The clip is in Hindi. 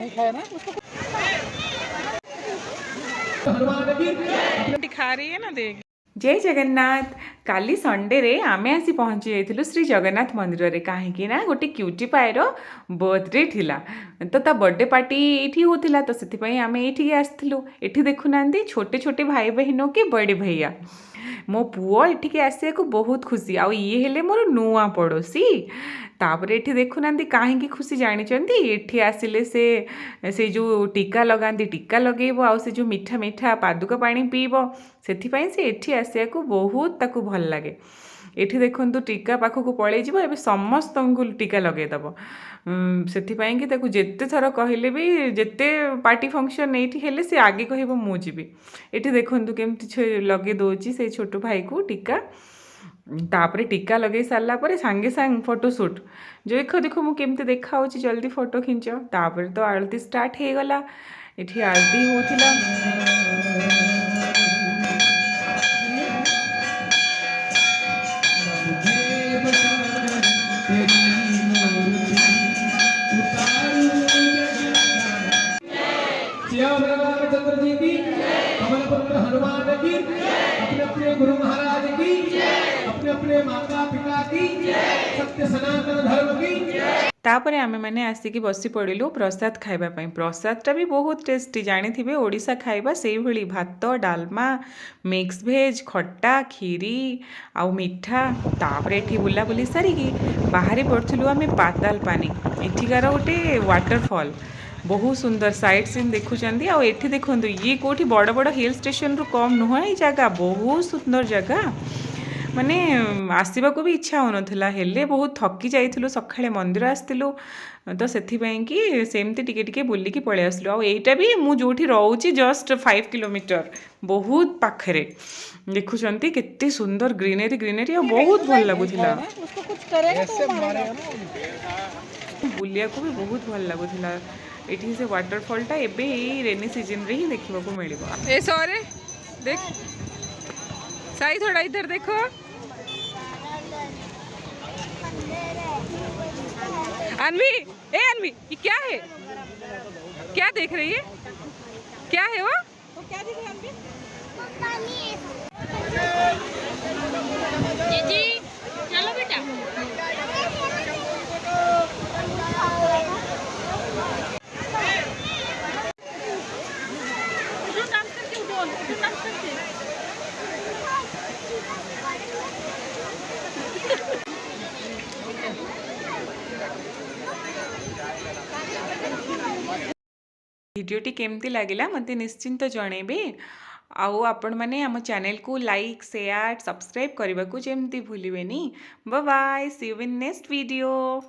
दिखा रही है ना, देख। जय जगन्नाथ। काली संडे रे आमे आसी पहुँची जाइथिलु श्री जगन्नाथ मंदिर रे काहेकि ना गोटे क्यूटी पाएर बर्थडे थिला। तो ता बर्थडे पार्टी एठी होतिला, तो सेति आमे एठी आस्थिलु। एठी देखुनांदी छोटे छोटे भाई बहनों के बड़े भैया। मो पुओ एठिके आसियाकु बहुत खुशी। आउ ये हेले मोर नुआ पड़ोसी। तापर एठी देखुनांदी काहेकि खुशी जानिचंदी, एठी आसिले से जो टीका लगांदी टीका लगेइबो, आउ से जो मीठा मीठा पादुका पानी पीबो, सेथिपाई से एठी आसियाकु बहुत ताकु भल लागे। एठी देखंतु टीका पाखकु पळेइ जिवो, एबे समस्तंकु टीका लगेइदबो। सेथिपाई कि ताकु जेते थर कहिले भी, जेते पार्टी फंक्शन एठी हेले से आगे कहिबो मु जिबी। एठी देखंतु केमति लगे दोची से छोटो भाई को टीका। तापरे टीका लगे सारा पर सांगे सांग फोटो शूट। जो देखो देखो मु केमती देखा होची, जल्दी फोटो खींच। तापरे तो आरती स्टार्ट हो गला। एठी आरती होथिला। रामचंद्र जी की, कमल पुत्र हनुमान की, अपने अपने गुरु महाराज की, अपने अपने माता पिता की, सत्य सनातन धर्म की। तापरे आमे माने आसिकी बसी पड़िलु प्रसाद खाइबा पई। प्रसादटा भी बहुत टेस्टी, जानिथिबे ओडिशा खाइबा सेई भली भात डालमा मिक्स भेज खट्टा खीरी आउ मिठा। तापरे एठी बुलाबुली सारिकी बाहरी पड़थिलु आमे पाताल पानी। एठिकार गोटे वाटरफॉल बहुत सुंदर साइड सीन देखुचंदी। आ एठी देखंतु ये कोठी बड़ बड़ हिल स्टेशन रु कम नुह। ए जगह बहुत सुंदर जगह, माने आसवाक भी इच्छा होनथिला, हेले बहुत थकी जाइथिलु। सकाळे मंदिर आस्तिलु, तो सेथिपाई कि सेमती टिके टिके बुलिकी पळे आसलु। आ एटा भी मु जोठी रहउची जस्ट 5 किलोमीटर बहुत पाखरे। देखुचंती केते सुंदर ग्रीनरी ग्रीनरी, आ बहुत भल लागुथिला। बुलिया को भी बहुत भल लागुथिला। एठी से वाटरफॉलटा एबे एई रेनी सीजन रे ही देखिबाकू मिलिबो। ए सॉरी, देख साई, थोड़ा इधर देखो। अनवी, ए अनवी, ये क्या है? क्या देख रही है? क्या है वो? क्या देख रही है अनवी? जी चलो बेटा। वीडियोटी केमती लगिला मते निश्चिंत जणेबे। आउ आपण माने आम चैनल को लाइक शेयर सब्सक्राइब करने को जेमती भूलिबेनी। Bye bye, see you in next video.